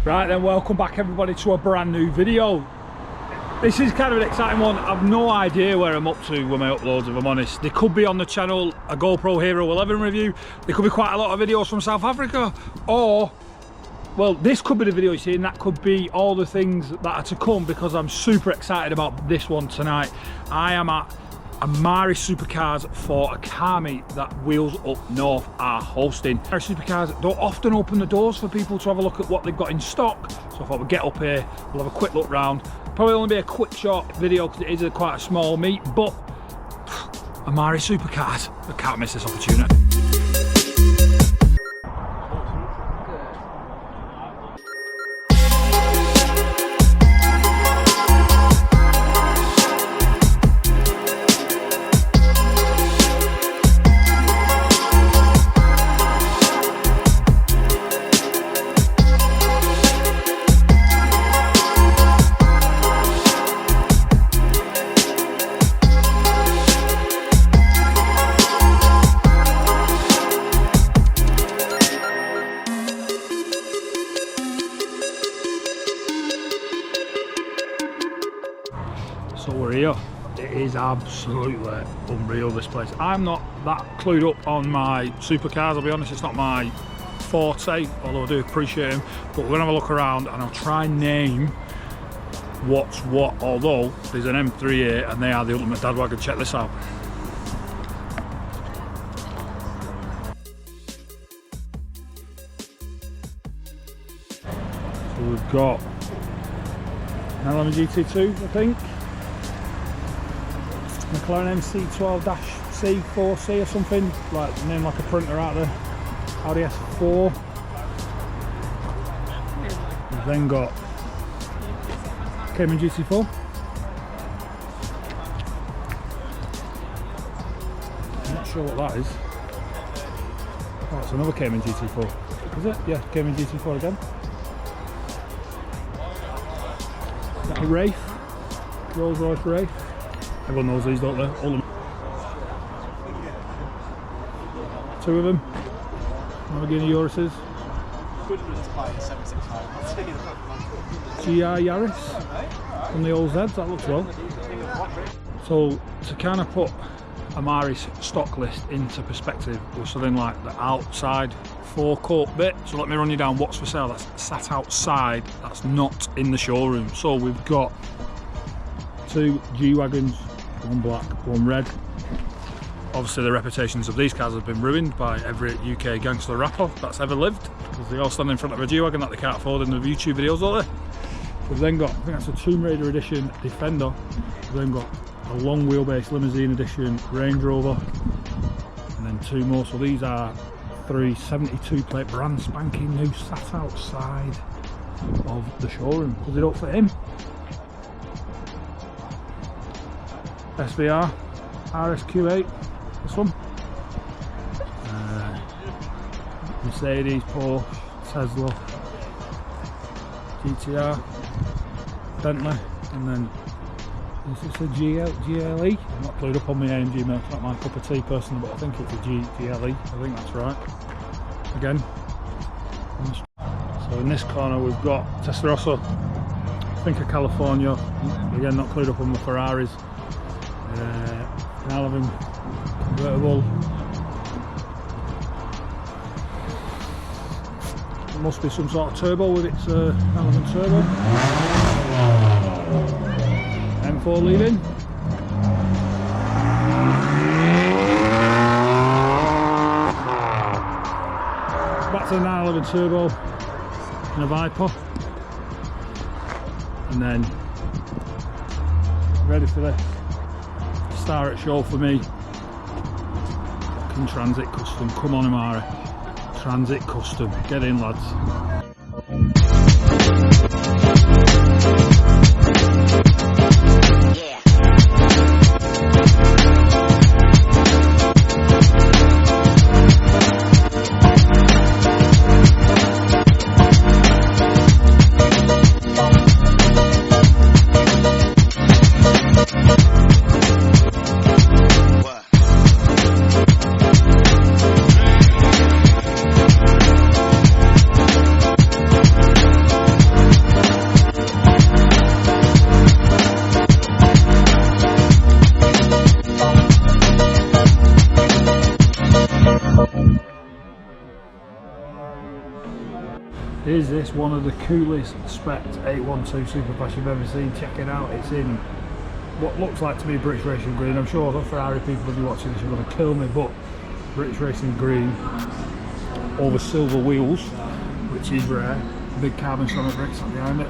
Right then, welcome back everybody to a brand new video. This is kind of an exciting one. I've no idea where I'm up to with my uploads, if I'm honest. They could be on the channel, a GoPro Hero 11 review. There could be quite a lot of videos from South Africa. Or, well, this could be the video you see, and that could be all the things that are to come, because I'm super excited about this one tonight. I am at Amari Supercars for a car meet that Wheels Up North are hosting. Amari Supercars don't often open the doors for people to have a look at what they've got in stock, so I thought we'd get up here, we'll have a quick look round. Probably only be a quick short video because it is quite a small meet, but Amari Supercars, I can't miss this opportunity. So we're here. It is absolutely unreal, this place. I'm not that clued up on my supercars, I'll be honest, it's not my forte, although I do appreciate them. But we're gonna have a look around and I'll try and name what's what, although there's an M3 here and they are the ultimate dad wagon. Check this out. So we've got an LM GT2, I think. McLaren MC12-C4C or something, like name like a printer out there. Audi S4. We've then got Cayman GT4. I'm not sure what that is. Oh, it's another Cayman GT4. Is it? Yeah, Cayman GT4 again. Is that a Wraith? Rolls Royce Wraith. Everyone knows these, don't they? All of them. Two of them. Lamborghini Uruses. GR Yaris on the old Zeds, that looks well. So to kind of put Amari's stock list into perspective with something like the outside forecourt bit. So let me run you down what's for sale that's sat outside, that's not in the showroom. So we've got two G-Wagons, one black, one red. Obviously the reputations of these cars have been ruined by every UK gangster rapper that's ever lived, because they all stand in front of a G-Wagon that they can't afford in the YouTube videos, don't they? We've then got, I think that's a Tomb Raider edition Defender. We've then got a long wheelbase limousine edition Range Rover, and then two more. So these are three 72 plate brand spanking new sat outside of the showroom because they don't fit in. SVR RSQ8, this one. Mercedes, Porsche, Tesla, GTR, Bentley, and then is this a GLE? I'm not clued up on my AMG milk, it's not my cup of tea personally, but I think it's a GLE, I think that's right. Again. So in this corner we've got Testarossa, I think a California, again not clued up on the Ferraris. An Alvin convertible. It must be some sort of turbo with its Alvin turbo. M4 leading. Back to the 911 turbo and a Viper. And then ready for the star at show for me. Fucking Transit Custom. Come on, Amari. Transit Custom. Get in, lads. Is this one of the coolest spec 812 Superfast you've ever seen? Check it out. It's in what looks like to be British Racing Green. I'm sure the Ferrari people, if you're watching this, are going to kill me, but British Racing Green over silver wheels, which is rare. Big carbon ceramic bricks behind it,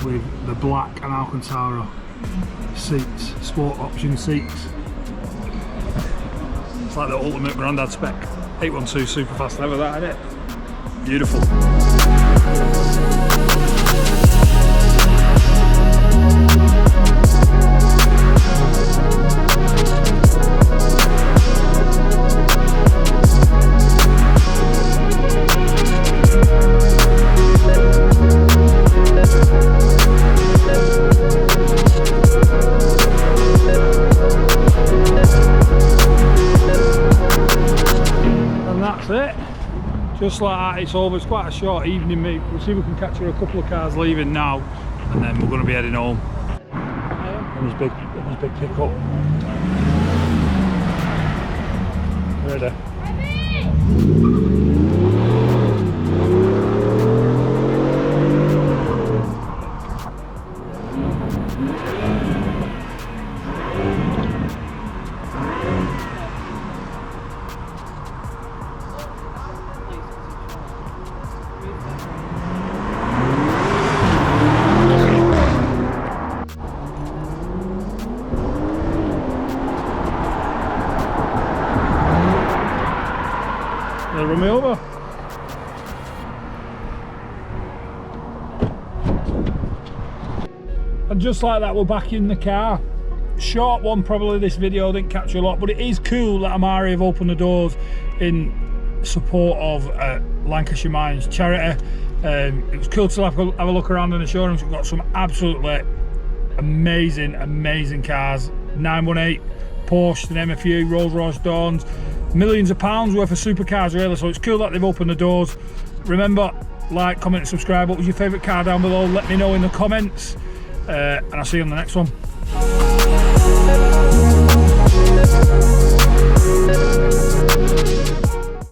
with the black and Alcantara seats, sport option seats. It's like the ultimate grandad spec 812 Superfast ever, that, isn't it? Beautiful. It just like that, it's over. It's quite a short evening, mate. We'll see if we can capture a couple of cars leaving now, and then we're going to be heading home. And his big pickup. Ready? They'll run me over. And just like that, we're back in the car. Short one, probably this video didn't capture a lot, but it is cool that Amari have opened the doors in support of Lancashire Mines charity. It was cool to have a look around in the showrooms. We've got some absolutely amazing cars. 918, Porsche, and MFU, Rolls Royce Dawns. Millions of pounds worth of supercars really, so it's cool that they've opened the doors. Remember, like, comment and subscribe. What was your favourite car down below? Let me know in the comments, and I'll see you on the next one.